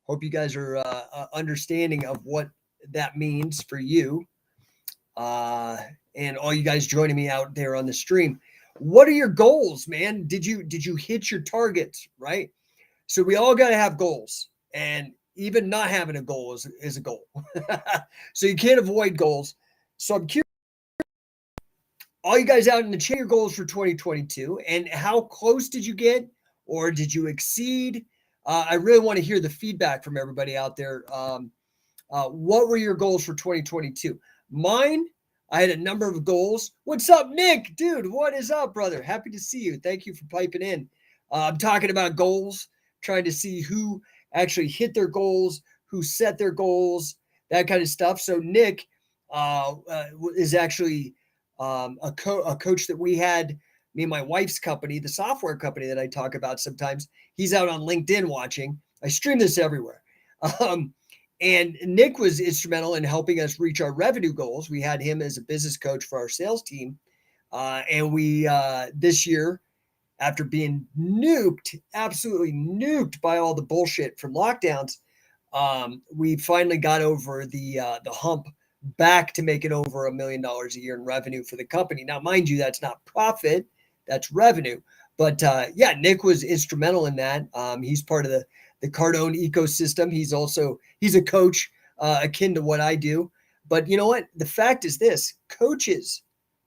Hope you guys are understanding of what that means for you, uh, and all you guys joining me out there on the stream. What are your goals, man? Did you hit your targets, right? So we all got to have goals, and even not having a goal is a goal. So you can't avoid goals. So I'm curious, all you guys out in the chat, your goals for 2022, and how close did you get, or did you exceed? I really want to hear the feedback from everybody out there. What were your goals for 2022? Mine, I had a number of goals. What's up, Nick? Dude, what is up, brother? Happy to see you. Thank you for piping in. I'm talking about goals, trying to see who actually hit their goals, who set their goals, that kind of stuff. So Nick is actually a coach that we had, me and my wife's company, the software company that I talk about sometimes. He's out on LinkedIn watching. I stream this everywhere. Um, and Nick was instrumental in helping us reach our revenue goals. We had him as a business coach for our sales team. And we, this year, after being nuked, absolutely nuked by all the bullshit from lockdowns, we finally got over the hump back to making over $1 million a year in revenue for the company. Now, mind you, that's not profit, that's revenue. But yeah, Nick was instrumental in that. He's part of the Cardone ecosystem. He's a coach akin to what I do. But you know what? The fact is this: coaches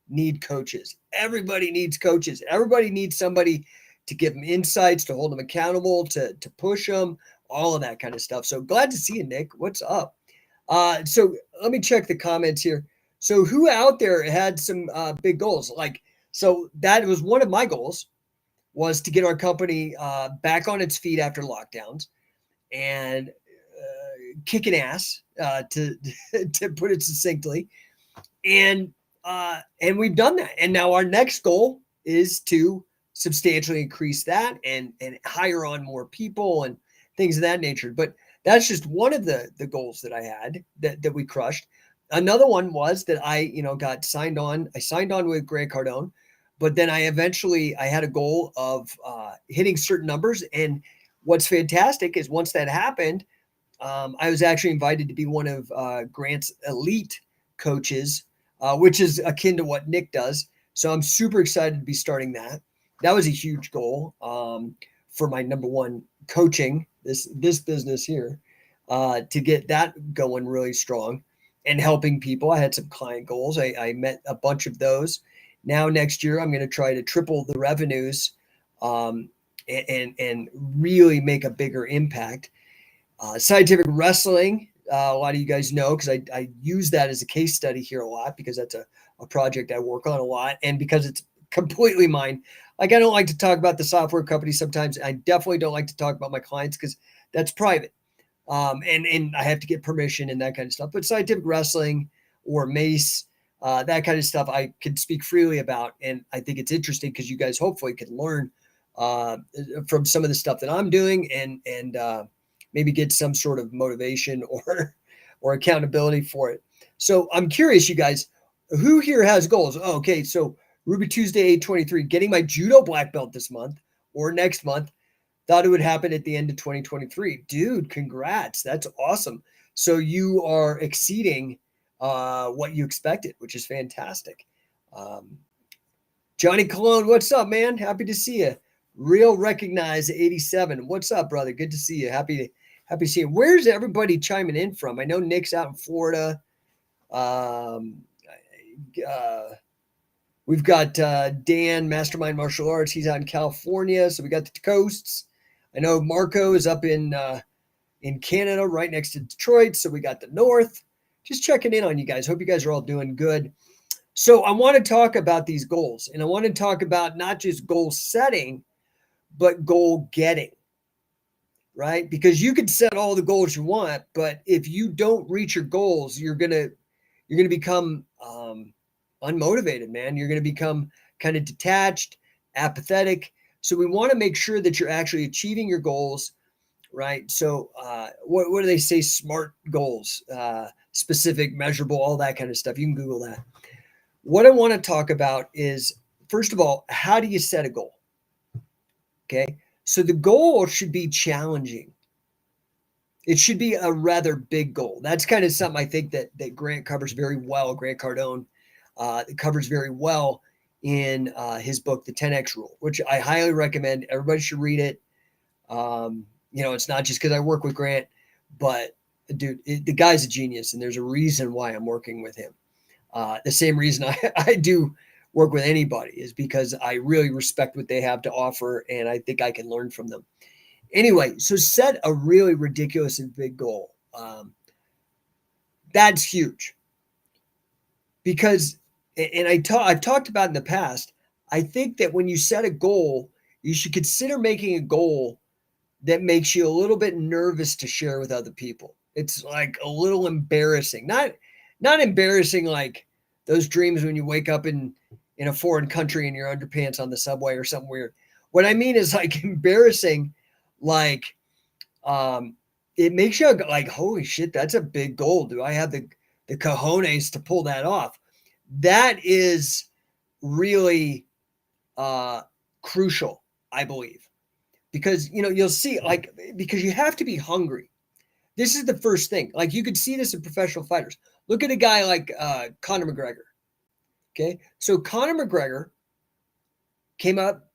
need coaches. Everybody needs coaches. Everybody needs somebody to give them insights, to hold them accountable, to push them, all of that kind of stuff. So glad to see you, Nick. What's up? So let me check the comments here. So who out there had some big goals? So that was one of my goals, was to get our company back on its feet after lockdowns and kicking ass, to to put it succinctly. And we've done that. And now our next goal is to substantially increase that and hire on more people and things of that nature. But that's just one of the goals that I had that we crushed. Another one was that I got signed on. I signed on with Grant Cardone, but then I had a goal of hitting certain numbers. And what's fantastic is once that happened, I was actually invited to be one of Grant's elite coaches, which is akin to what Nick does. So I'm super excited to be starting that. That was a huge goal for my number one coaching, this business here, to get that going really strong and helping people. I had some client goals. I met a bunch of those. Now next year, I'm going to try to triple the revenues and really make a bigger impact. Scientific wrestling, a lot of you guys know, because I use that as a case study here a lot, because that's a project I work on a lot, and because it's completely mine. Like, I don't like to talk about the software company sometimes. I definitely don't like to talk about my clients because that's private. And I have to get permission and that kind of stuff. But scientific wrestling or mace, that kind of stuff, I can speak freely about. And I think it's interesting because you guys hopefully can learn from some of the stuff that I'm doing and maybe get some sort of motivation or accountability for it. So I'm curious, you guys, who here has goals? Oh, okay, so Ruby Tuesday 823, getting my judo black belt this month or next month. Thought it would happen at the end of 2023. Dude, congrats. That's awesome. So you are exceeding what you expected, which is fantastic. Johnny Cologne, what's up, man? Happy to see you. Real Recognize 87. What's up, brother? Good to see you. Happy to see you. Where's everybody chiming in from? I know Nick's out in Florida. We've got Dan, Mastermind Martial Arts. He's out in California. So we got the coasts. I know Marco is up in Canada, right next to Detroit. So we got the north. Just checking in on you guys. Hope you guys are all doing good. So I want to talk about these goals, and I want to talk about not just goal setting, but goal getting, right? Because you can set all the goals you want, but if you don't reach your goals, you're gonna become unmotivated, man. You're gonna become kind of detached, apathetic. So we want to make sure that you're actually achieving your goals, right? So what do they say? SMART goals, specific, measurable, all that kind of stuff. You can Google that. What I want to talk about is, first of all, how do you set a goal? Okay. So the goal should be challenging. It should be a rather big goal. That's kind of something I think that Grant covers very well. Grant Cardone covers very well in his book, The 10X Rule, which I highly recommend. Everybody should read it. It's not just because I work with Grant, but dude, the guy's a genius, and there's a reason why I'm working with him. The same reason I do work with anybody is because I really respect what they have to offer, and I think I can learn from them. Anyway, so set a really ridiculous and big goal. That's huge because, and I've talked about in the past, I think that when you set a goal, you should consider making a goal that makes you a little bit nervous to share with other people. It's like a little embarrassing, not embarrassing like those dreams when you wake up in a foreign country in your underpants on the subway or something weird. What I mean is like embarrassing, like it makes you like, holy shit, that's a big goal. Do I have the cojones to pull that off? That is really crucial, I believe, because you'll see, like, because you have to be hungry. This is the first thing. Like, you could see this in professional fighters. Look at a guy like Conor McGregor. Okay, so Conor McGregor came up,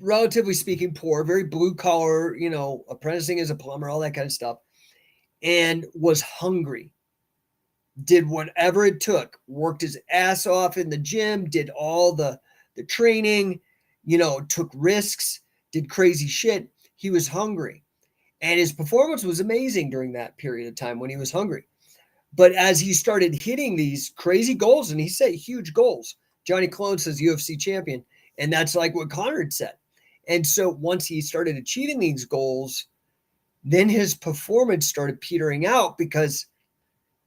relatively speaking, poor, very blue collar, apprenticing as a plumber, all that kind of stuff, and was hungry. Did whatever it took, worked his ass off in the gym, did all the training, took risks, did crazy shit. He was hungry. And his performance was amazing during that period of time when he was hungry. But as he started hitting these crazy goals, and he set huge goals, Johnny Colon says UFC champion, and that's like what Conor had said. And so once he started achieving these goals, then his performance started petering out because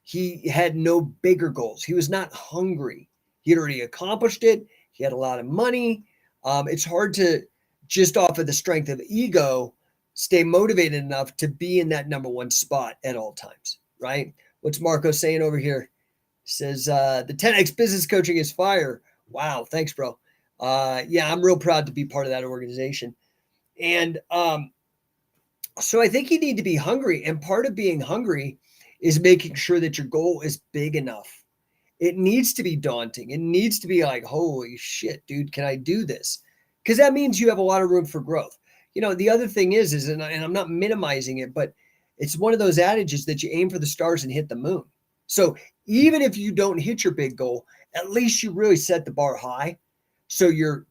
he had no bigger goals. He was not hungry. He had already accomplished it. He had a lot of money. It's hard to, just off of the strength of ego, stay motivated enough to be in that number one spot at all times, right? What's Marco saying over here? He says, the 10X business coaching is fire. Wow. Thanks, bro. Yeah, I'm real proud to be part of that organization. And so I think you need to be hungry. And part of being hungry is making sure that your goal is big enough. It needs to be daunting. It needs to be like, holy shit, dude, can I do this? Because that means you have a lot of room for growth. The other thing is and I'm not minimizing it, but it's one of those adages that you aim for the stars and hit the moon. So even if you don't hit your big goal, at least you really set the bar high. So your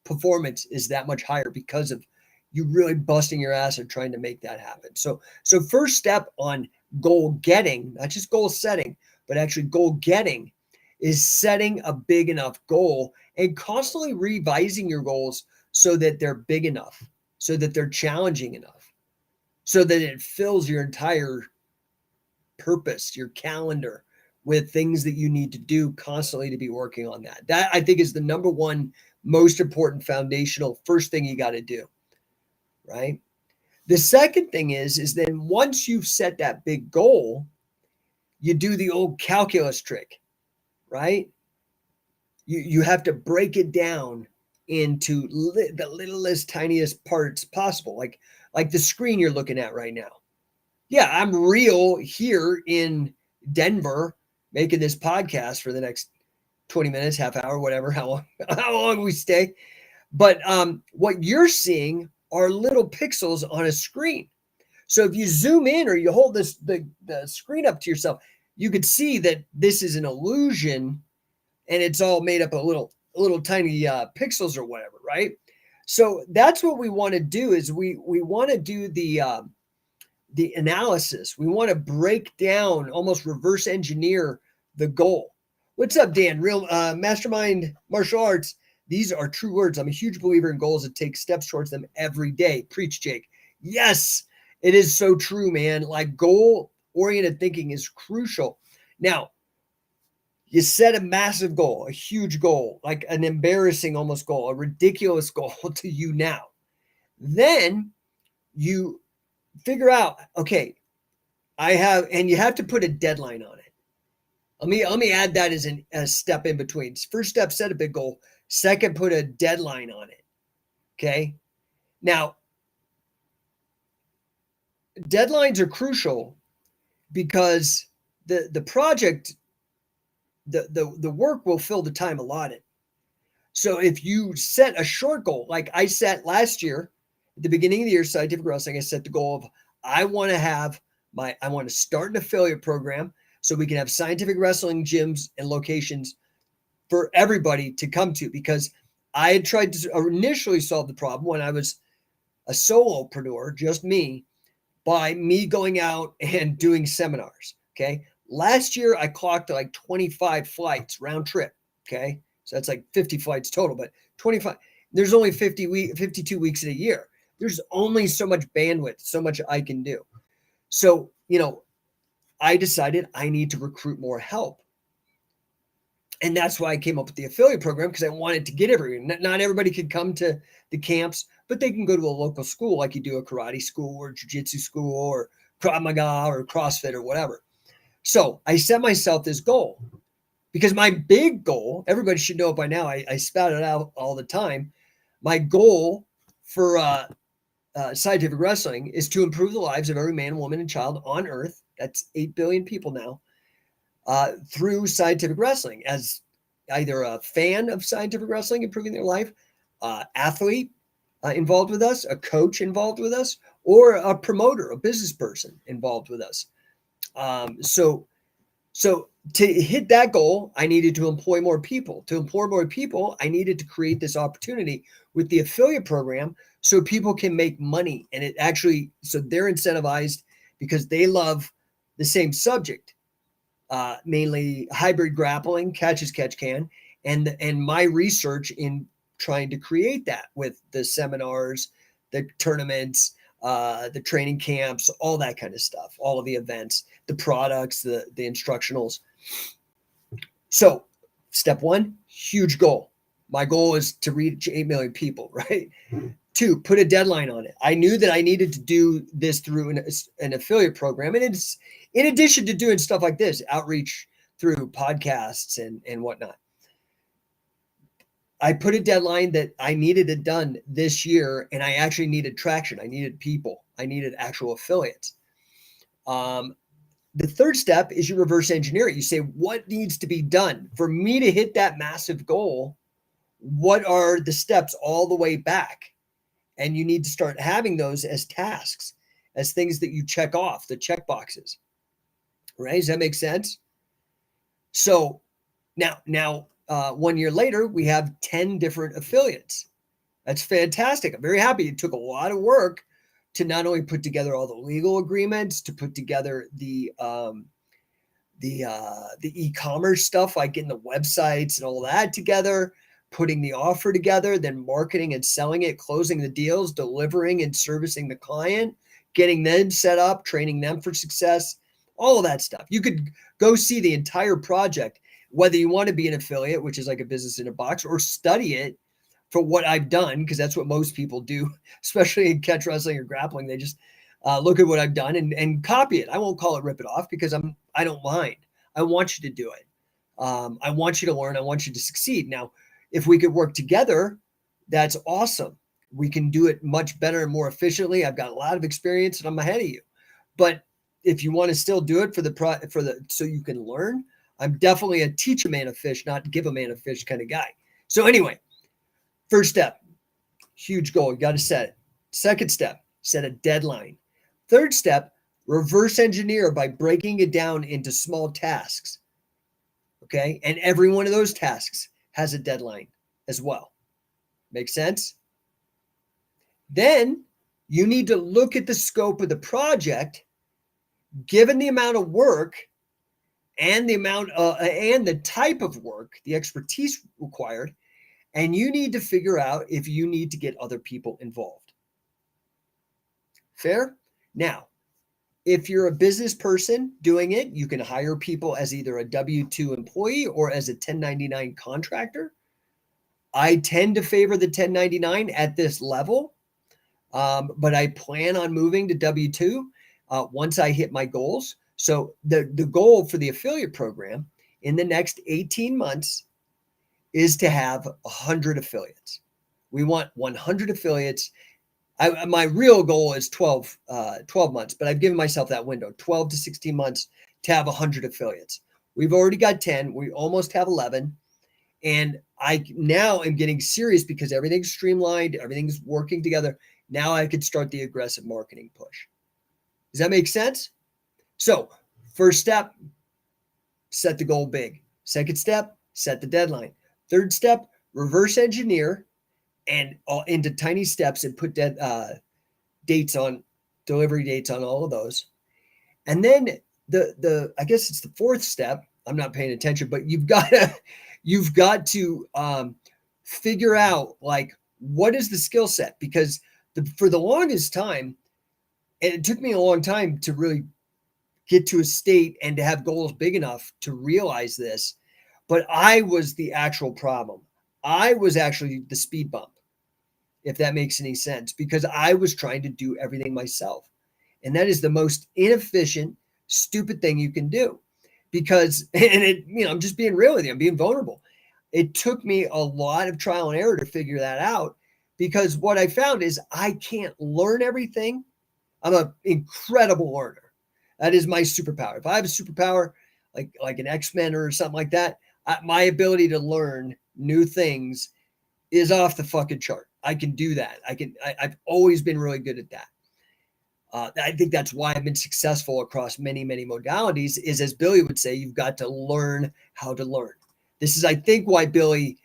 performance is that much higher because of you really busting your ass and trying to make that happen. So first step on goal getting, not just goal setting, but actually goal getting, is setting a big enough goal and constantly revising your goals so that they're big enough, so that they're challenging enough, so that it fills your entire purpose, your calendar, with things that you need to do constantly to be working on that. That, I think, is the number one most important foundational first thing you got to do, right? The second thing is then once you've set that big goal, you do the old calculus trick, right? You have to break it down into the littlest, tiniest parts possible, like the screen you're looking at right now. Yeah, I'm real here in Denver making this podcast for the next 20 minutes, half hour, whatever, how long we stay. But what you're seeing are little pixels on a screen. So if you zoom in or you hold the screen up to yourself, you could see that this is an illusion and it's all made up of little tiny pixels or whatever, right? So that's what we want to do is we want to do the analysis. We want to break down, almost reverse engineer the goal. What's up, Dan? Real Mastermind Martial Arts. These are true words. I'm a huge believer in goals and take steps towards them every day. Preach, Jake. Yes, it is so true, man. Like, goal-oriented thinking is crucial. Now, you set a massive goal, a huge goal, like an embarrassing almost goal, a ridiculous goal to you now. Then you figure out, okay, and you have to put a deadline on it. Let me add that as a step in between. First step, set a big goal. Second, put a deadline on it. Okay. Now, deadlines are crucial because the project, the work will fill the time allotted. So if you set a short goal, like I set last year, at the beginning of the year, Scientific Wrestling, I set the goal of I want to start an affiliate program so we can have scientific wrestling gyms and locations for everybody to come to, because I had tried to initially solve the problem when I was a solopreneur, just me, by me going out and doing seminars. Okay. Last year, I clocked like 25 flights round trip. Okay. So that's like 50 flights total, but 25. There's only 52 weeks in a year. There's only so much bandwidth, so much I can do. So, I decided I need to recruit more help. And that's why I came up with the affiliate program, because I wanted to get everyone. Not everybody could come to the camps, but they can go to a local school, like you do a karate school or jiu-jitsu school or Krav Maga or CrossFit or whatever. So I set myself this goal, because my big goal, everybody should know it by now, I spout it out all the time. My goal for scientific wrestling is to improve the lives of every man, woman, and child on earth. That's 8 billion people now. Through scientific wrestling, as either a fan of scientific wrestling, improving their life, athlete involved with us, a coach involved with us, or a promoter, a business person involved with us. So to hit that goal, I needed to employ more people. To employ more people, I needed to create this opportunity with the affiliate program so people can make money. And so they're incentivized because they love the same subject. Mainly hybrid grappling, catch as catch can, and my research in trying to create that with the seminars, the tournaments, the training camps, all that kind of stuff, all of the events, the products, the instructionals. So step one, huge goal. My goal is to reach 8 million people, right? 2, put a deadline on it. I knew that I needed to do this through an affiliate program. And it's in addition to doing stuff like this, outreach through podcasts and whatnot. I put a deadline that I needed it done this year, and I actually needed traction. I needed people. I needed actual affiliates. The third step is you reverse engineer it. You say, what needs to be done for me to hit that massive goal? What are the steps all the way back? And you need to start having those as tasks, as things that you check off, the check boxes. Right? Does that make sense? So now, 1 year later, we have 10 different affiliates. That's fantastic. I'm very happy. It took a lot of work to not only put together all the legal agreements, to put together the e-commerce stuff, like getting the websites and all that together, putting the offer together, then marketing and selling it, closing the deals, delivering and servicing the client, getting them set up, training them for success, all of that stuff. You could go see the entire project, whether you want to be an affiliate, which is like a business in a box, or study it for what I've done, because that's what most people do, especially in catch wrestling or grappling. They just look at what I've done and copy it. I won't call it rip it off, because I don't mind. I want you to do it. I want you to learn. I want you to succeed. Now, if we could work together, that's awesome. We can do it much better and more efficiently. I've got a lot of experience and I'm ahead of you. But if you want to still do it so you can learn, I'm definitely a teach a man a fish, not give a man a fish kind of guy. So anyway, first step, huge goal. You got to set it. Second step, set a deadline. Third step, reverse engineer by breaking it down into small tasks. Okay. And every one of those tasks has a deadline as well. Make sense? Then you need to look at the scope of the project, given the amount of work and the type of work, the expertise required, and you need to figure out if you need to get other people involved. Fair? Now, if you're a business person doing it, you can hire people as either a W-2 employee or as a 1099 contractor. I tend to favor the 1099 at this level, but I plan on moving to W-2 once I hit my goals. So the goal for the affiliate program in the next 18 months is to have 100 affiliates. We want 100 affiliates My real goal is 12 months, but I've given myself that window, 12 to 16 months to have 100 affiliates. We've already got 10. We almost have 11. And I now am getting serious because everything's streamlined, everything's working together. Now I could start the aggressive marketing push. Does that make sense? So, first step, set the goal big. Second step, set the deadline. Third step, reverse engineer and into tiny steps and put dates on, delivery dates on all of those. And then the I guess it's the fourth step. I'm not paying attention, but you've got to figure out like what is the skill set, because for the longest time, and it took me a long time to really get to a state and to have goals big enough to realize this, but I was the actual problem. I was actually the speed bump, if that makes any sense, because I was trying to do everything myself. And that is the most inefficient, stupid thing you can do, because, and it, I'm just being real with you. I'm being vulnerable. It took me a lot of trial and error to figure that out, because what I found is I can't learn everything. I'm an incredible learner. That is my superpower. If I have a superpower, like an X-Men or something like that, my ability to learn new things is off the fucking chart. I can do that. I've always been really good at that. I think that's why I've been successful across many, many modalities is, as Billy would say, you've got to learn how to learn. This is, I think, why Billy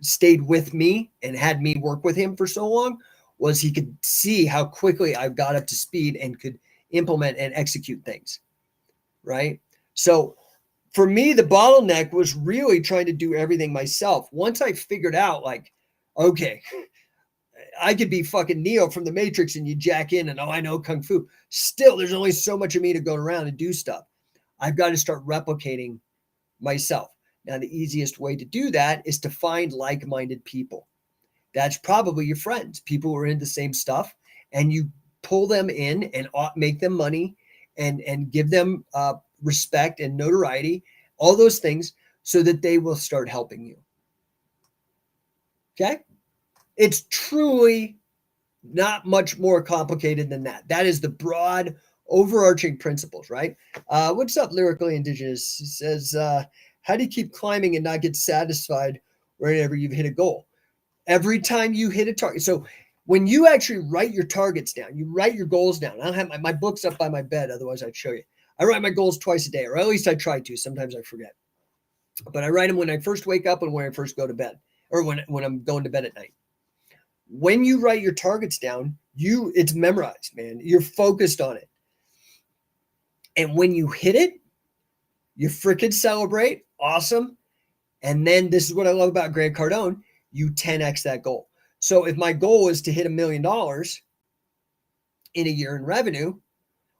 stayed with me and had me work with him for so long, was he could see how quickly I got up to speed and could implement and execute things, right? So for me, the bottleneck was really trying to do everything myself. Once I figured out, like, okay, I could be fucking Neo from the Matrix and you jack in and, oh, I know Kung Fu. Still, there's only so much of me to go around and do stuff. I've got to start replicating myself. Now, the easiest way to do that is to find like-minded people. That's probably your friends, people who are into the same stuff, and you pull them in and make them money and give them respect and notoriety, all those things, so that they will start helping you. Okay? It's truly not much more complicated than that. That is the broad, overarching principles, right? What's up, Lyrically Indigenous? It says, how do you keep climbing and not get satisfied whenever you've hit a goal? Every time you hit a target. So when you actually write your targets down, you write your goals down. I don't have my books up by my bed, otherwise I'd show you. I write my goals twice a day, or at least I try to. Sometimes I forget. But I write them when I first wake up and when I first go to bed, or when I'm going to bed at night. When you write your targets down, it's memorized, man. You're focused on it. And when you hit it, you freaking celebrate. Awesome. And then this is what I love about Grant Cardone. You 10x that goal. So if my goal is to hit $1 million in a year in revenue,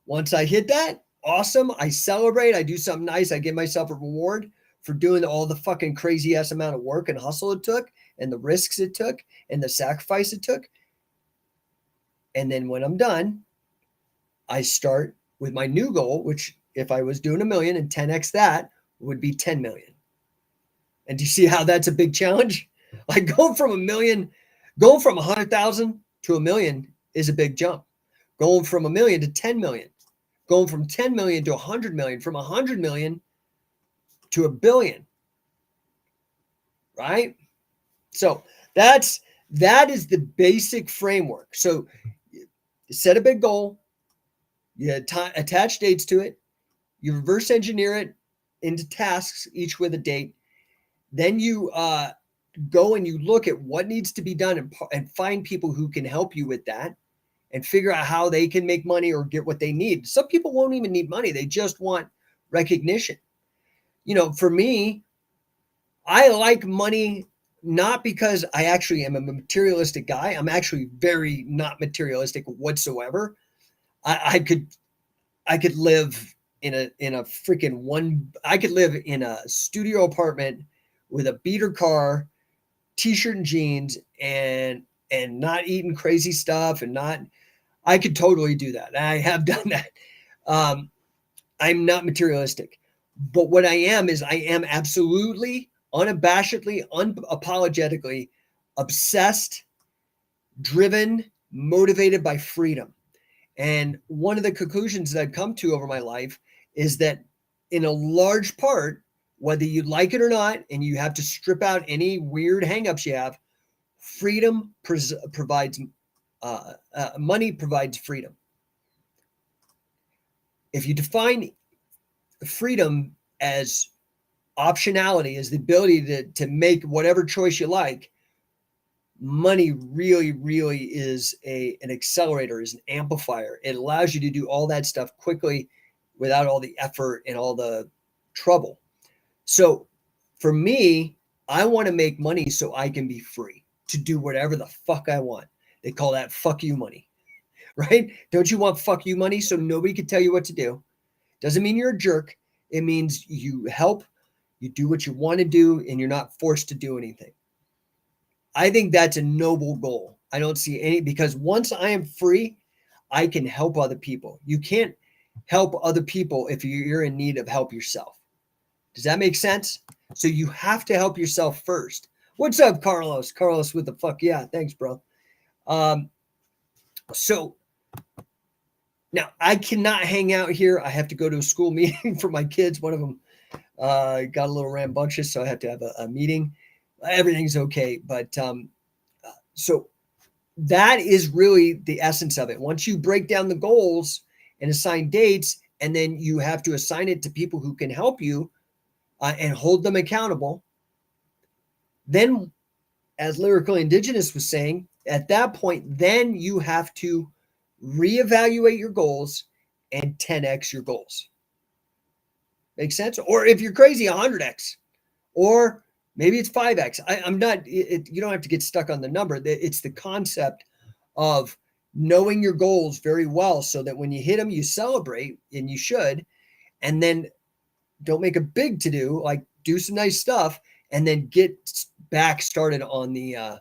once I hit that, awesome. I celebrate. I do something nice. I give myself a reward for doing all the fucking crazy ass amount of work and hustle it took, and the risks it took, and the sacrifice it took. And then when I'm done, I start with my new goal, which if I was doing $1 million and 10x that would be 10 million. And do you see how that's a big challenge? Like going from 100,000 to $1 million is a big jump. Going from $1 million to 10 million, going from 10 million to 100 million, from 100 million to $1 billion, right? So that is the basic framework. So you set a big goal, you attach dates to it, you reverse engineer it into tasks, each with a date. Then you go and you look at what needs to be done and find people who can help you with that and figure out how they can make money or get what they need. Some people won't even need money. They just want recognition. For me, I like money not because I actually am a materialistic guy. I'm actually very not materialistic whatsoever. I could live in a freaking I could live in a studio apartment with a beater car, t-shirt and jeans, and not eating crazy stuff, and I could totally do that. I have done that. I'm not materialistic, but what I am is I am absolutely, unabashedly, unapologetically obsessed driven, motivated by freedom. And one of the conclusions that I've come to over my life is that in a large part, whether you like it or not, and you have to strip out any weird hangups you have, freedom provides money provides freedom. If you define freedom as optionality, as the ability to make whatever choice you like, money really, really is an accelerator, is an amplifier. It allows you to do all that stuff quickly without all the effort and all the trouble. So for me, I want to make money so I can be free to do whatever the fuck I want. They call that fuck you money, right? Don't you want fuck you money so nobody can tell you what to do? Doesn't mean you're a jerk. It means you help, you do what you want to do, and you're not forced to do anything. I think that's a noble goal. I don't see any, because once I am free, I can help other people. You can't help other people if you're in need of help yourself. Does that make sense? So you have to help yourself first. What's up, Carlos? Carlos with the fuck yeah. Thanks, bro. So now I cannot hang out here. I have to go to a school meeting for my kids. One of them got a little rambunctious, so I have to have a meeting. Everything's okay. But so that is really the essence of it. Once you break down the goals and assign dates, and then you have to assign it to people who can help you and hold them accountable, then, as Lyrical Indigenous was saying, at that point, then you have to reevaluate your goals and 10x your goals. Make sense? Or if you're crazy, 100x, or maybe it's 5x. I'm not, you don't have to get stuck on the number. It's the concept of knowing your goals very well so that when you hit them, you celebrate, and you should, and then don't make a big to-do, like do some nice stuff, and then get back started on the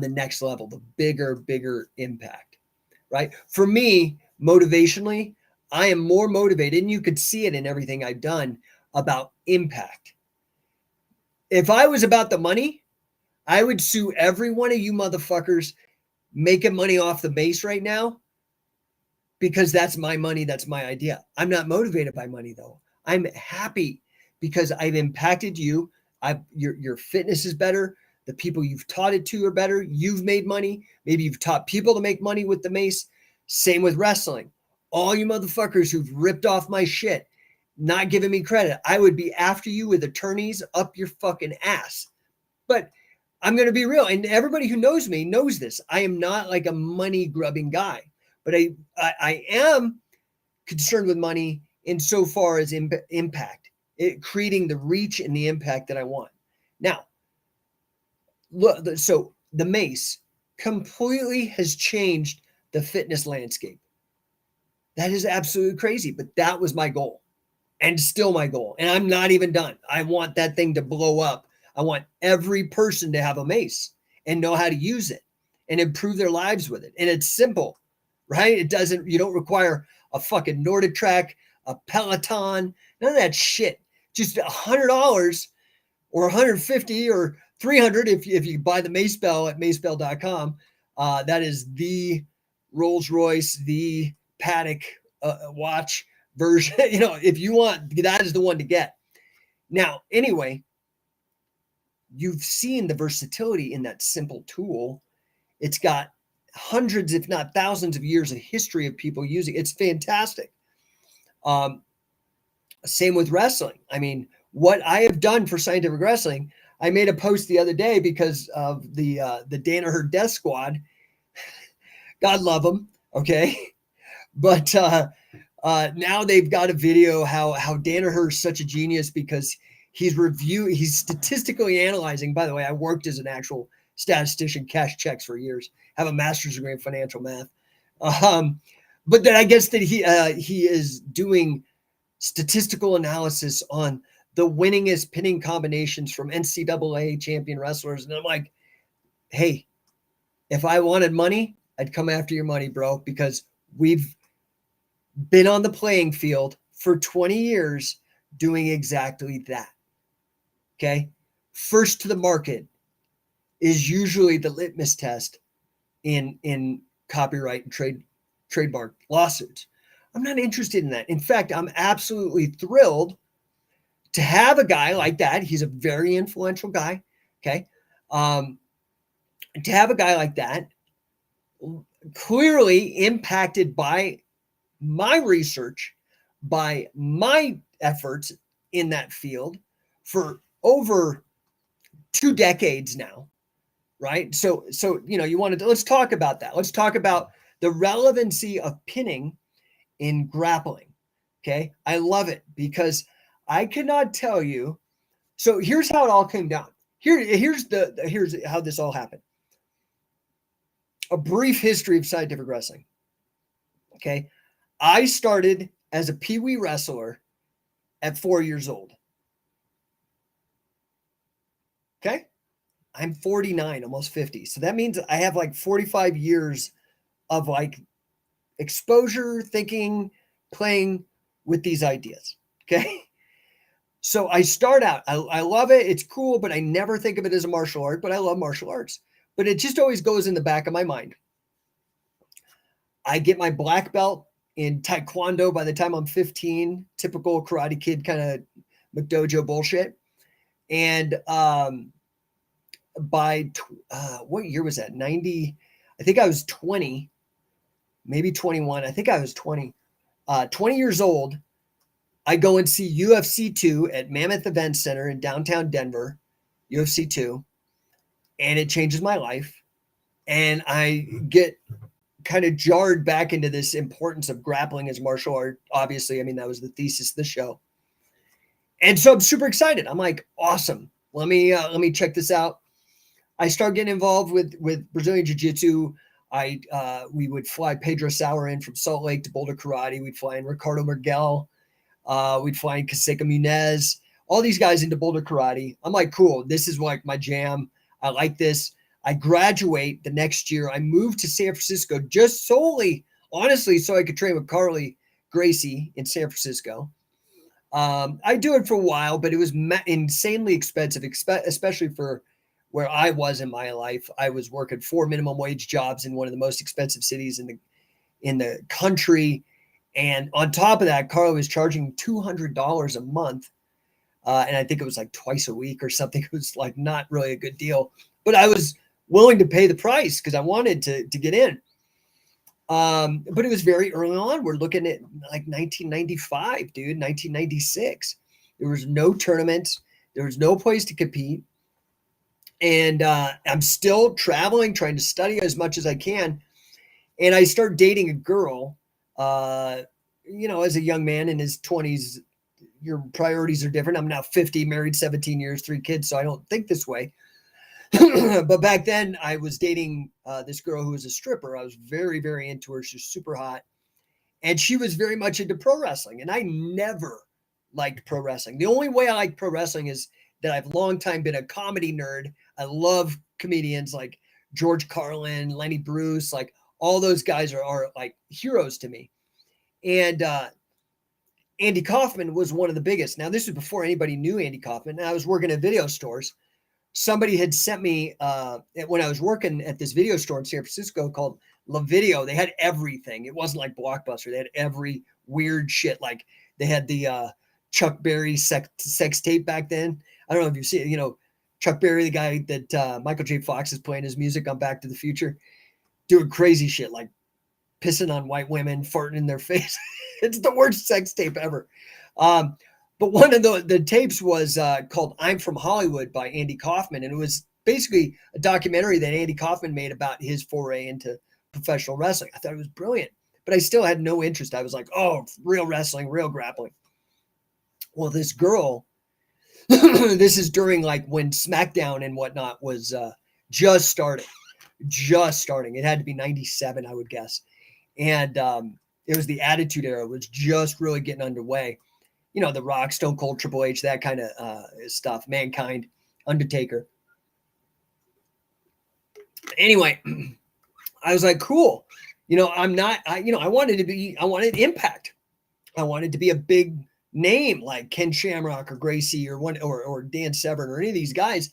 next level, the bigger impact, right? For me, motivationally, I am more motivated, and you could see it in everything I've done, about impact. If I was about the money, I would sue every one of you motherfuckers making money off the base right now, because that's my money. That's my idea. I'm not motivated by money, though. I'm happy because I've impacted you. Your fitness is better. The people you've taught it to are better. You've made money. Maybe you've taught people to make money with the mace. Same with wrestling. All you motherfuckers who've ripped off my shit, not giving me credit, I would be after you with attorneys up your fucking ass. But I'm going to be real. And everybody who knows me knows this. I am not like a money grubbing guy, but I am concerned with money insofar as impact, creating the reach and the impact that I want. Now, look, so the mace completely has changed the fitness landscape. That is absolutely crazy, but that was my goal, and still my goal. And I'm not even done. I want that thing to blow up. I want every person to have a mace and know how to use it and improve their lives with it. And it's simple, right? You don't require a fucking Nordic track, a Peloton, none of that shit. Just $100 or $150 or $300 if you buy the Mace Bell at macebell.com. That is the Rolls Royce, the Paddock watch version. If you want, that is the one to get. Now, anyway, you've seen the versatility in that simple tool. It's got hundreds, if not thousands of years of history of people using it. It's fantastic. Same with wrestling. I mean, what I have done for scientific wrestling, I made a post the other day because of the Danaher Death Squad. God love them. Okay. But now they've got a video how Danaher is such a genius because he's statistically analyzing. By the way, I worked as an actual statistician, cash checks for years, have a master's degree in financial math. But then I guess that he is doing statistical analysis on the winningest pinning combinations from NCAA champion wrestlers. And I'm like, hey, if I wanted money, I'd come after your money, bro, because we've been on the playing field for 20 years doing exactly that. Okay. First to the market is usually the litmus test in copyright and trademark lawsuits. I'm not interested in that. In fact, I'm absolutely thrilled to have a guy like that. He's a very influential guy. Okay. To have a guy like that, clearly impacted by my research, by my efforts in that field for over 2 decades now, right? So you wanted to, let's talk about that. Let's talk about the relevancy of pinning in grappling. Okay. I love it because I cannot tell you. So here's how it all came down. Here's how this all happened. A brief history of scientific wrestling. Okay. I started as a peewee wrestler at 4 years old. Okay. I'm 49, almost 50. So that means I have like 45 years of like exposure, thinking, playing with these ideas. Okay. So I start out, I love it. It's cool, but I never think of it as a martial art, but I love martial arts. But it just always goes in the back of my mind. I get my black belt in Taekwondo by the time I'm 15, typical Karate Kid kind of McDojo bullshit. And by what year was that? 90, I think I was 20, maybe 21. I think I was 20. 20 years old. I go and see UFC 2 at Mammoth Event Center in downtown Denver, UFC 2, and it changes my life. And I get kind of jarred back into this importance of grappling as martial art. Obviously, I mean, that was the thesis of the show. And so I'm super excited. I'm like, awesome. Let me check this out. I start getting involved with Brazilian Jiu-Jitsu. We would fly Pedro Sauer in from Salt Lake to Boulder Karate. We'd fly in Ricardo Miguel. We'd fly in Caseca Munez, all these guys into Boulder Karate. I'm like, cool. This is like my jam. I like this. I graduate the next year. I moved to San Francisco just solely, honestly, so I could train with Carly Gracie in San Francisco. I do it for a while, but it was insanely expensive, especially for where I was in my life. I was working 4 minimum wage jobs in one of the most expensive cities in the country. And on top of that, Carlo was charging $200 a month. And I think it was like twice a week or something. It was like not really a good deal, but I was willing to pay the price because I wanted to get in. But it was very early on. We're looking at like 1995, dude, 1996. There was no tournaments. There was no place to compete. And I'm still traveling, trying to study as much as I can. And I start dating a girl. As a young man in his 20s, your priorities are different. I'm now 50, married 17 years, 3 kids, so I don't think this way. But back then, I was dating this girl who was a stripper. I was very, very into her. She was super hot. And she was very much into pro wrestling. And I never liked pro wrestling. The only way I like pro wrestling is that I've long time been a comedy nerd. I love comedians like George Carlin, Lenny Bruce, like all those guys are like heroes to me. And Andy Kaufman was one of the biggest. Now, this was before anybody knew Andy Kaufman. And I was working at video stores. Somebody had sent me, when I was working at this video store in San Francisco called La Video, they had everything. It wasn't like Blockbuster. They had every weird shit. Like they had the Chuck Berry sex tape back then. I don't know if you've seen it, Chuck Berry, the guy that Michael J. Fox is playing his music on Back to the Future, doing crazy shit like pissing on white women, farting in their face. It's the worst sex tape ever. But one of the tapes was called I'm From Hollywood by Andy Kaufman. And it was basically a documentary that Andy Kaufman made about his foray into professional wrestling. I thought it was brilliant, but I still had no interest. I was like, oh, real wrestling, real grappling. Well, this girl, this is during like when SmackDown and whatnot was just starting. It had to be 97, I would guess. And it was the Attitude Era, was just really getting underway. The Rock, Stone Cold, Triple H, that kind of stuff, Mankind, Undertaker. Anyway, I was like, cool. I wanted impact. I wanted to be a big name like Ken Shamrock or Gracie or Dan Severn or any of these guys.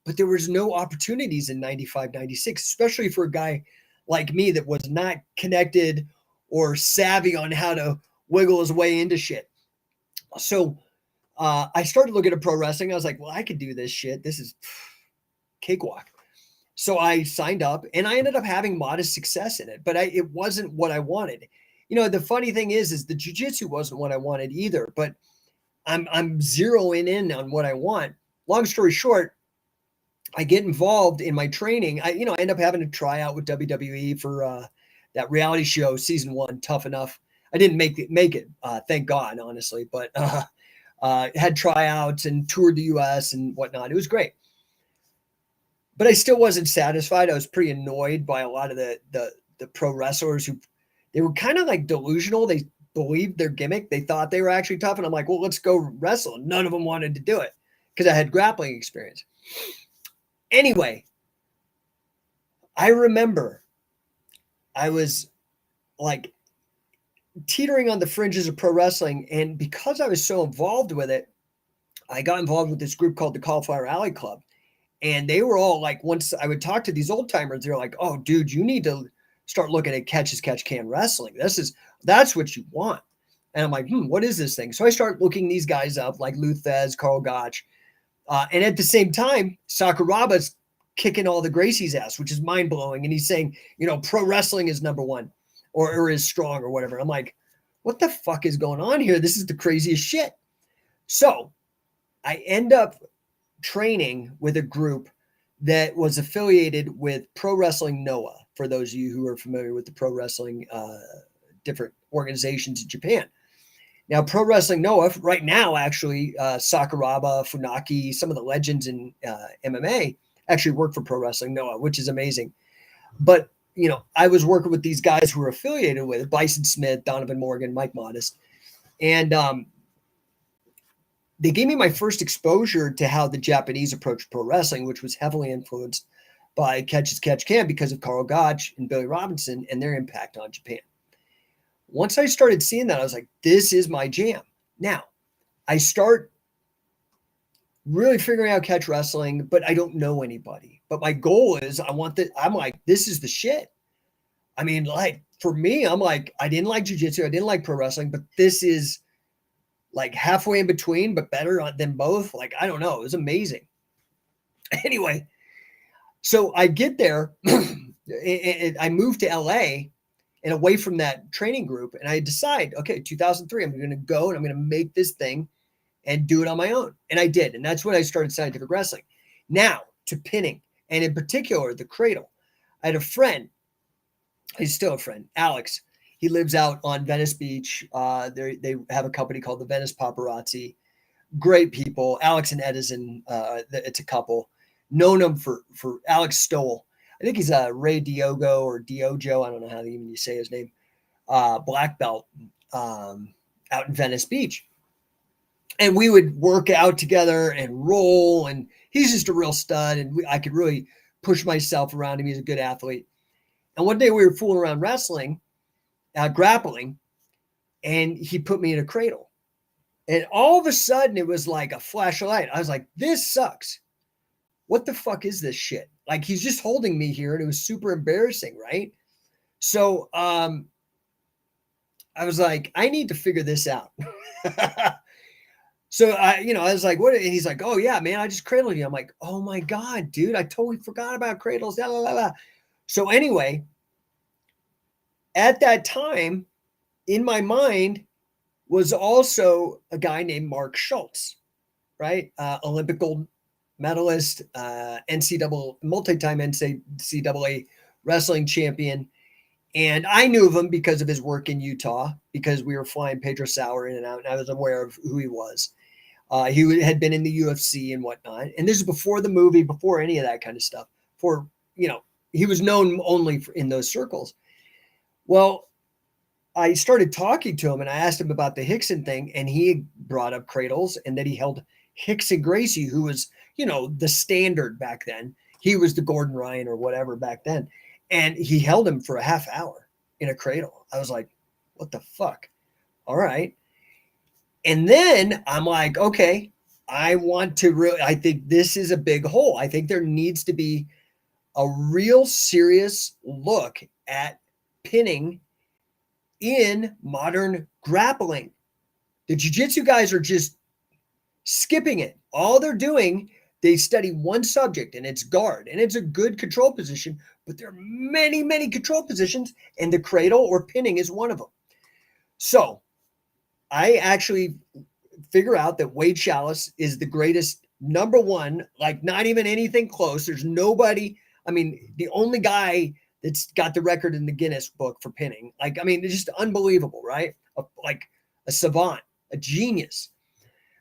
But there was no opportunities in 95, 96, especially for a guy like me that was not connected or savvy on how to wiggle his way into shit. So I started looking at pro wrestling. I was like, well, I could do this shit. This is cakewalk. So I signed up and I ended up having modest success in it, but it wasn't what I wanted. You know, the funny thing is the jiu-jitsu wasn't what I wanted either, but I'm zeroing in on what I want. Long story short, I get involved in my training. I end up having to try out with WWE for that reality show, season 1, Tough Enough. I didn't make it, thank God, honestly, but had tryouts and toured the US and whatnot. It was great. But I still wasn't satisfied. I was pretty annoyed by a lot of the pro wrestlers who they were kind of like delusional. They believed their gimmick. They thought they were actually tough. And I'm like, well, let's go wrestle. None of them wanted to do it because I had grappling experience. Anyway, I remember I was like teetering on the fringes of pro wrestling. And because I was so involved with it, I got involved with this group called the Cauliflower Alley Club. And they were all like, once I would talk to these old timers, they're like, oh, dude, you need to start looking at catch as catch can wrestling. That's what you want. And I'm like, what is this thing? So I start looking these guys up, like Lou Thez, Carl Gotch. And at the same time, Sakuraba's kicking all the Gracie's ass, which is mind blowing. And he's saying, pro wrestling is number one or is strong or whatever. I'm like, what the fuck is going on here? This is the craziest shit. So I end up training with a group that was affiliated with Pro Wrestling NOAH, for those of you who are familiar with the pro wrestling different organizations in Japan. Now, Pro Wrestling NOAH right now, actually, Sakuraba, Funaki, some of the legends in MMA actually work for Pro Wrestling NOAH, which is amazing. But, I was working with these guys who were affiliated with it, Bison Smith, Donovan Morgan, Mike Modest. And they gave me my first exposure to how the Japanese approach pro wrestling, which was heavily influenced by Catch as Catch Can because of Carl Gotch and Billy Robinson and their impact on Japan. Once I started seeing that, I was like, this is my jam. Now, I start really figuring out catch wrestling, but I don't know anybody. But my goal is I'm like, this is the shit. I mean, like, for me, I'm like, I didn't like jiu-jitsu. I didn't like pro wrestling, but this is like halfway in between, but better than both. Like, I don't know. It was amazing. Anyway, so I get there. I moved to LA and away from that training group. And I decide, okay, 2003, I'm going to go and I'm going to make this thing and do it on my own. And I did. And that's when I started scientific wrestling. Now to pinning, and in particular, the cradle. I had a friend. He's still a friend, Alex. He lives out on Venice Beach. They have a company called the Venice Paparazzi. Great people. Alex and Edison, it's a couple. Known him for Alex Stoll. I think he's a Ray Diogo or Diojo. I don't know how even you say his name. Black belt out in Venice Beach. And we would work out together and roll. And he's just a real stud. And I could really push myself around him. He's a good athlete. And one day we were fooling around wrestling. Grappling, and he put me in a cradle. And all of a sudden, it was like a flash of light. I was like, this sucks. What the fuck is this shit? Like, he's just holding me here, and it was super embarrassing, right? So I was like, I need to figure this out. So I was like, what? And he's like, oh, yeah, man, I just cradled you. I'm like, oh, my God, dude, I totally forgot about cradles. Blah, blah, blah. So anyway, at that time, in my mind, was also a guy named Mark Schultz, right? Olympic gold medalist, multi-time NCAA wrestling champion. And I knew of him because of his work in Utah, because we were flying Pedro Sauer in and out, and I was aware of who he was. He had been in the UFC and whatnot. And this is before the movie, before any of that kind of stuff. He was known only in those circles. Well, I started talking to him and I asked him about the Hickson thing, and he brought up cradles and that he held Hickson Gracie, who was, the standard back then. He was the Gordon Ryan or whatever back then. And he held him for a half hour in a cradle. I was like, what the fuck? All right. And then I'm like, okay, I think this is a big hole. I think there needs to be a real serious look at pinning in modern grappling. The jiu-jitsu guys are just skipping it. All they're doing, they study one subject, and it's guard, and it's a good control position, but there are many, many control positions, and the cradle or pinning is one of them. So I actually figure out that Wade Chalice is the greatest, number one, like not even anything close. There's nobody, I mean, the only guy that's got the record in the Guinness book for pinning. Like, I mean, it's just unbelievable, right? Like a savant, a genius.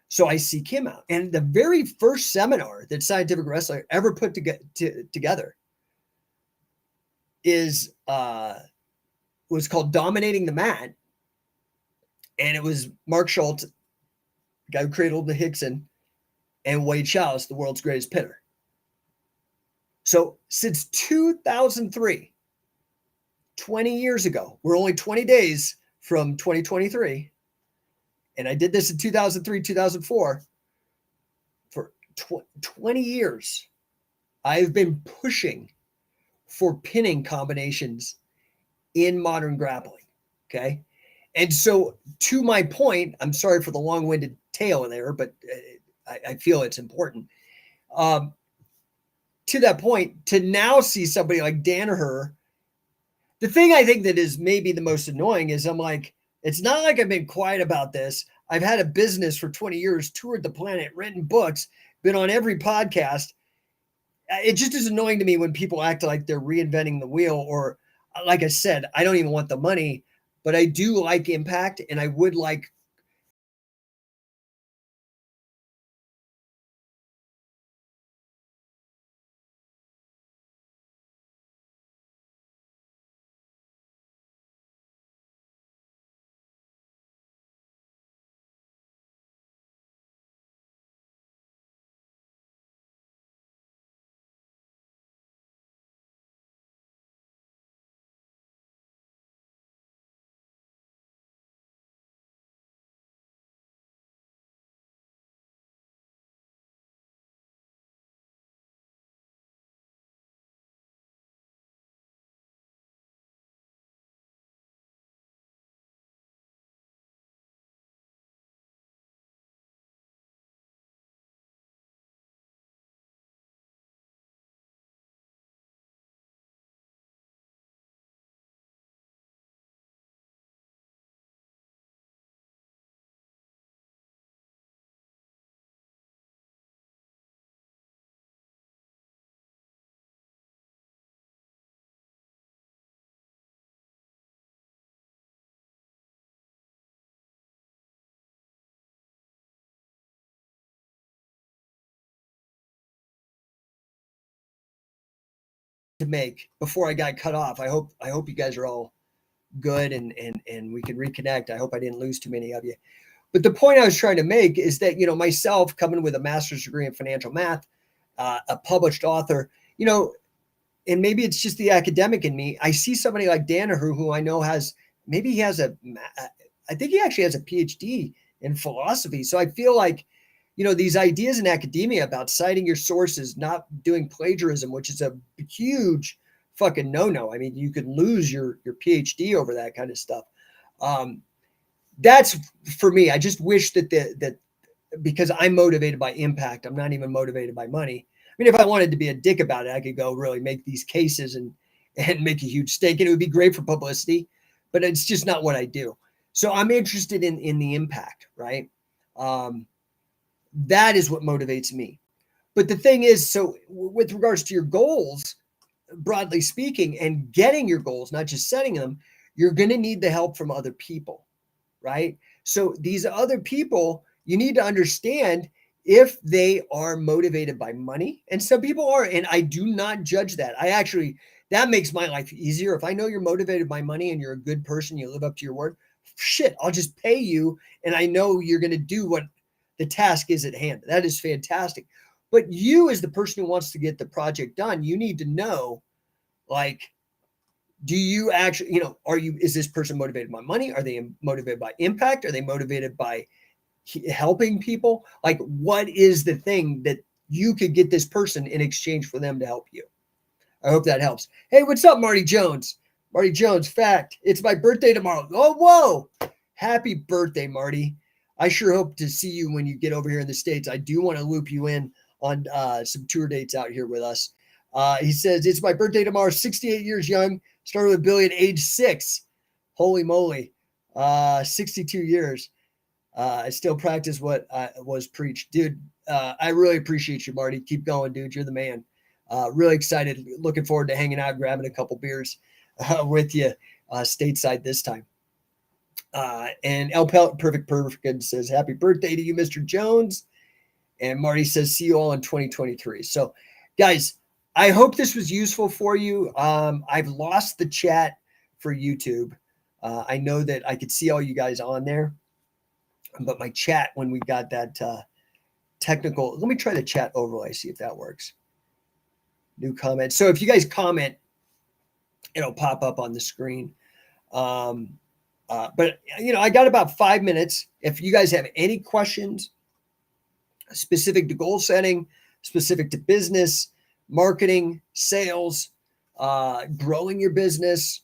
So I seek him out. And the very first seminar that Scientific Wrestling ever put together is was called Dominating the Mat. And it was Mark Schultz, the guy who cradled the Hickson, and Wade Chalice, the world's greatest pinner. So since 2003, 20 years ago, we're only 20 days from 2023. And I did this in 2003, 2004. For 20 years, I've been pushing for pinning combinations in modern grappling. Okay. And so, to my point, I'm sorry for the long-winded tale in there, but I feel it's important. To that point, to now see somebody like Danaher, the thing I think that is maybe the most annoying is I'm like, it's not like I've been quiet about this. I've had a business for 20 years, toured the planet, written books, been on every podcast. It just is annoying to me when people act like they're reinventing the wheel, or like I said, I don't even want the money, but I do like impact, and I would like to make before I got cut off. I hope you guys are all good and we can reconnect. I hope I didn't lose too many of you. But the point I was trying to make is that, myself coming with a master's degree in financial math, a published author, and maybe it's just the academic in me. I see somebody like Danaher, who I know I think he actually has a PhD in philosophy. So I feel like, these ideas in academia about citing your sources, not doing plagiarism, which is a huge fucking no-no. I mean, you could lose your PhD over that kind of stuff. That's for me. I just wish that because I'm motivated by impact, I'm not even motivated by money. I mean, if I wanted to be a dick about it, I could go really make these cases and make a huge stake, and it would be great for publicity, but it's just not what I do. So I'm interested in the impact, right? That is what motivates me. But the thing is, so with regards to your goals, broadly speaking, and getting your goals, not just setting them, you're going to need the help from other people, right? So these other people, you need to understand if they are motivated by money, and some people are, and I do not judge that. That makes my life easier. If I know you're motivated by money and you're a good person, you live up to your word, shit, I'll just pay you, and I know you're going to do what the task is at hand. That is fantastic. But you, as the person who wants to get the project done, you need to know, like, do you actually, is this person motivated by money? Are they motivated by impact? Are they motivated by helping people? Like, what is the thing that you could get this person in exchange for them to help you? I hope that helps. Hey, what's up, Marty Jones? Marty Jones, fact, it's my birthday tomorrow. Oh, whoa. Happy birthday, Marty. I sure hope to see you when you get over here in the States. I do want to loop you in on some tour dates out here with us. He says, it's my birthday tomorrow, 68 years young, started with Billy at age 6. Holy moly, 62 years. I still practice what was preached. Dude, I really appreciate you, Marty. Keep going, dude. You're the man. Really excited. Looking forward to hanging out, grabbing a couple beers with you stateside this time. And El Perfect says, happy birthday to you, Mr. Jones. And Marty says, see you all in 2023. So, guys, I hope this was useful for you. I've lost the chat for YouTube. I know that I could see all you guys on there, but my chat, when we got that technical, let me try the chat overlay, see if that works. New comment. So if you guys comment, it'll pop up on the screen. But, you know, I got about 5 minutes. If you guys have any questions specific to goal setting, specific to business, marketing, sales, growing your business,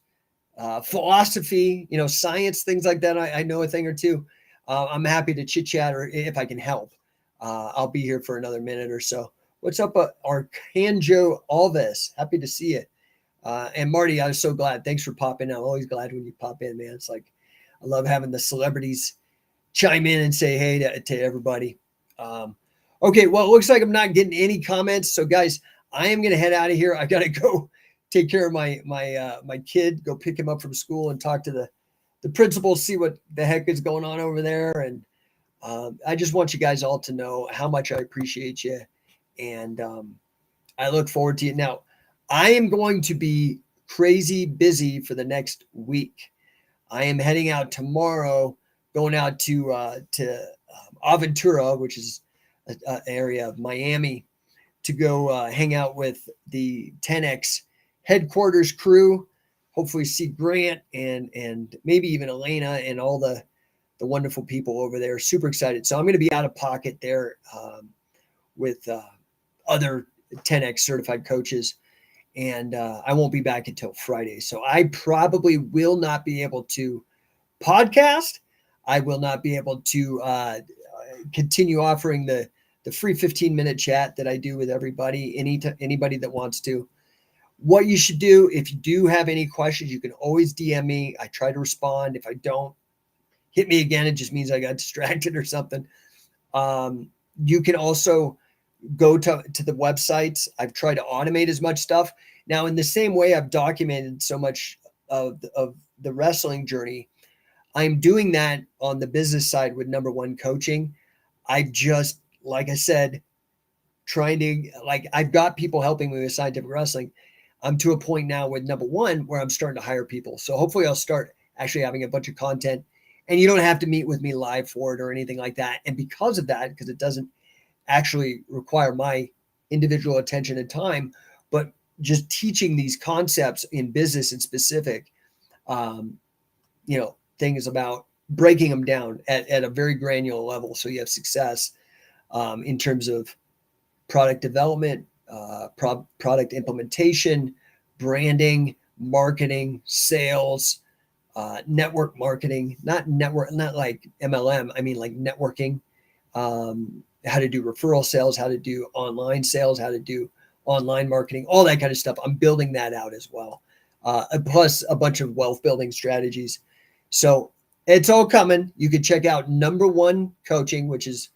philosophy, you know, science, things like that, I know a thing or two. I'm happy to chit chat, or if I can help, I'll be here for another minute or so. What's up, Arcanjo Alves? Happy to see you. And Marty, I was so glad. Thanks for popping in. I'm always glad when you pop in, man. It's like, I love having the celebrities chime in and say hey to everybody. Okay, well, it looks like I'm not getting any comments. So, guys, I am going to head out of here. I got to go take care of my kid, go pick him up from school and talk to the principal, see what the heck is going on over there. And I just want you guys all to know how much I appreciate you. And I look forward to it. Now, I am going to be crazy busy for the next week. I am heading out tomorrow, going out to Aventura, which is an area of Miami, to go hang out with the 10X headquarters crew. Hopefully see Grant and maybe even Elena and all the wonderful people over there. Super excited. So I'm going to be out of pocket there with other 10X certified coaches. And I won't be back until Friday. So I probably will not be able to podcast. I will not be able to continue offering the free 15-minute chat that I do with everybody, anybody that wants to. What you should do, if you do have any questions, you can always DM me. I try to respond. If I don't, hit me again. It just means I got distracted or something. You can also go to the websites. I've tried to automate as much stuff. Now, in the same way I've documented so much of the wrestling journey, I'm doing that on the business side with No1 coaching. I just, like I said, I've got people helping me with scientific wrestling. I'm to a point now with No1 where I'm starting to hire people. So hopefully I'll start actually having a bunch of content, and you don't have to meet with me live for it or anything like that. And because of that, because it doesn't actually require my individual attention and time, but just teaching these concepts in business and specific, things about breaking them down at a very granular level. So you have success in terms of product development, product implementation, branding, marketing, sales, network marketing, not like MLM. I mean, like networking, how to do referral sales, how to do online sales, how to do online marketing, all that kind of stuff. I'm building that out as well. Plus a bunch of wealth building strategies. So it's all coming. You can check out No1 Coaching, which is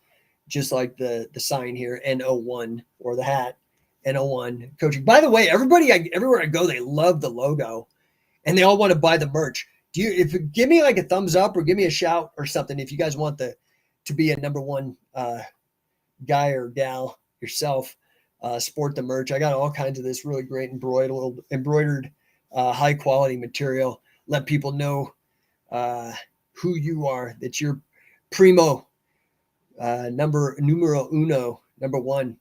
just like the sign here, No1, or the hat, No1 Coaching. By the way, everywhere I go, they love the logo and they all want to buy the merch. Give me like a thumbs up or give me a shout or something if you guys want to be a No1 guy or gal yourself, sport the merch. I got all kinds of this really great embroidered high quality material. Let people know who you are, that you're primo, numero uno, number one.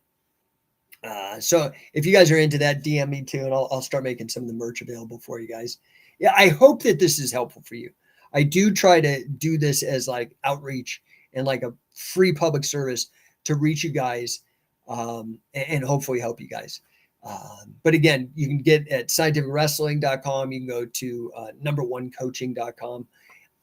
So if you guys are into that, DM me too, and I'll start making some of the merch available for you guys. Yeah, I hope that this is helpful for you. I do try to do this as like outreach and like a free public service to reach you guys and hopefully help you guys. But again, you can get at scientificwrestling.com. You can go to no1coaching.com.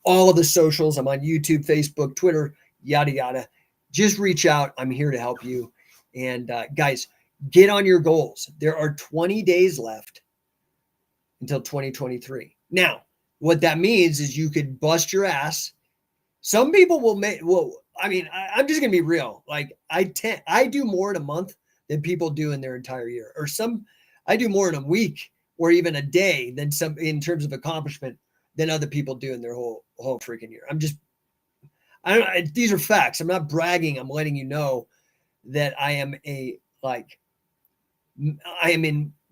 All of the socials. I'm on YouTube, Facebook, Twitter, yada, yada. Just reach out. I'm here to help you. And guys, get on your goals. There are 20 days left until 2023. Now, what that means is you could bust your ass. Some people will I'm just going to be real. Like I do more in a month than people do in their entire year, or I do more in a week or even a day than some in terms of accomplishment than other people do in their whole freaking year. These are facts. I'm not bragging. I'm letting you know that I am in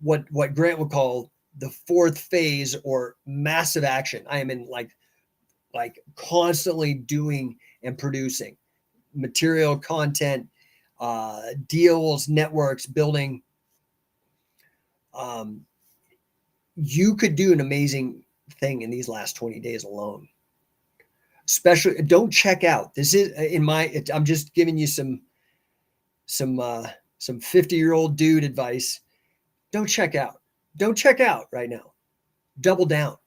what Grant would call the fourth phase or massive action. I am in like constantly doing and producing material, content, deals, networks, building. You could do an amazing thing in these last 20 days alone. Especially, don't check out. This is I'm just giving you some 50-year-old dude advice. Don't check out. Don't check out right now. Double down.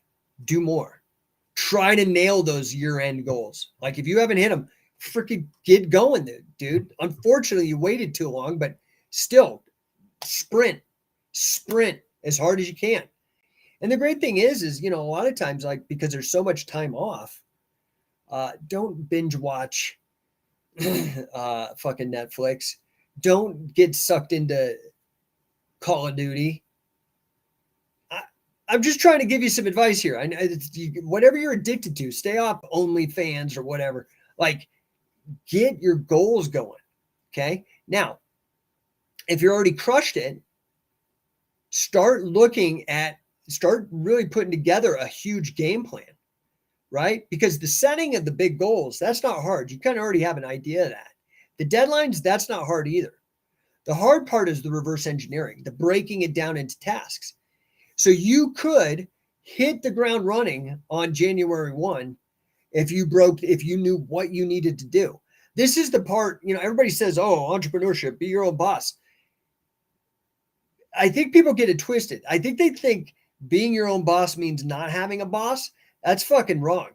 Do more. Try to nail those year-end goals. Like if you haven't hit them, freaking get going, dude. Unfortunately, you waited too long, but still sprint as hard as you can. And the great thing is, a lot of times, like, because there's so much time off, don't binge watch fucking Netflix. Don't get sucked into Call of Duty. I'm just trying to give you some advice here. Whatever you're addicted to, stay off OnlyFans or whatever. Like, get your goals going. Okay. Now, if you're already crushed it, start really putting together a huge game plan, right? Because the setting of the big goals, that's not hard. You kind of already have an idea of that. The deadlines, that's not hard either. The hard part is the reverse engineering, the breaking it down into tasks. So you could hit the ground running on January 1 if you knew what you needed to do. This is the part, everybody says, oh, entrepreneurship, be your own boss. I think people get it twisted. I think they think being your own boss means not having a boss. That's fucking wrong.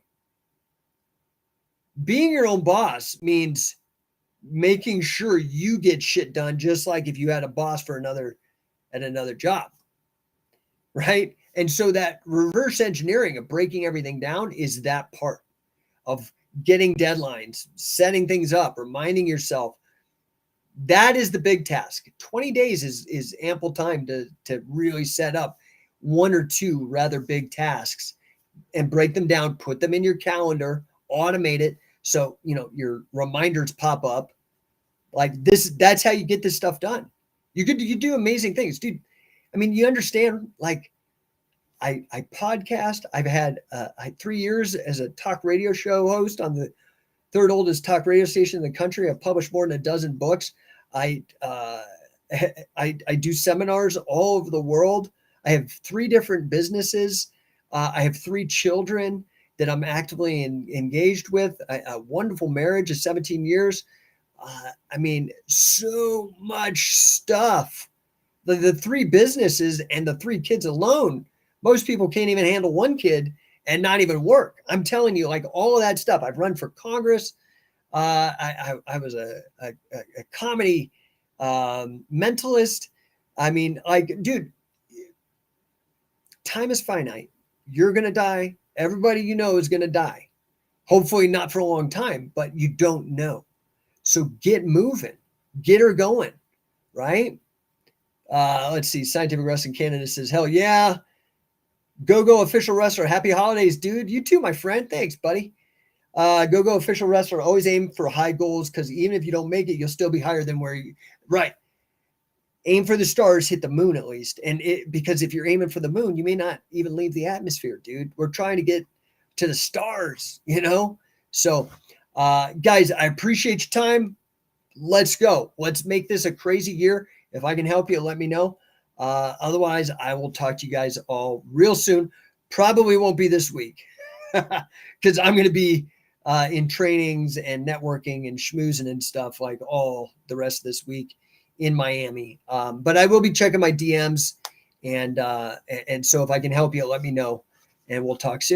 Being your own boss means making sure you get shit done, just like if you had a boss at another job. Right? And so that reverse engineering of breaking everything down is that part of getting deadlines, setting things up, reminding yourself. That is the big task. 20 days is ample time to really set up one or two rather big tasks and break them down, put them in your calendar, automate it. So, your reminders pop up like this. That's how you get this stuff done. You do amazing things, dude. I mean, you understand, like, I podcast. I've had 3 years as a talk radio show host on the third oldest talk radio station in the country. I've published more than a dozen books. I do seminars all over the world. I have 3 different businesses. I have 3 children that I'm actively engaged with. A wonderful marriage of 17 years. I mean, so much stuff. The 3 businesses and the 3 kids alone. Most people can't even handle 1 kid and not even work. I'm telling you, like, all of that stuff. I've run for Congress. I was a comedy mentalist. I mean, like, dude, time is finite. You're going to die. Everybody you know is going to die. Hopefully not for a long time, but you don't know. So get moving. Get her going, right? Let's see. Scientific Wrestling Canada says, hell yeah. Go official wrestler. Happy holidays, dude. You too, my friend. Thanks, buddy. Go official wrestler. Always aim for high goals, because even if you don't make it, you'll still be higher than right. Aim for the stars, hit the moon at least. And because if you're aiming for the moon, you may not even leave the atmosphere, dude. We're trying to get to the stars, So, guys, I appreciate your time. Let's go. Let's make this a crazy year. If I can help you, let me know. Otherwise, I will talk to you guys all real soon. Probably won't be this week because I'm going to be in trainings and networking and schmoozing and stuff like all the rest of this week in Miami. But I will be checking my DMs, and so if I can help you, let me know, and we'll talk soon.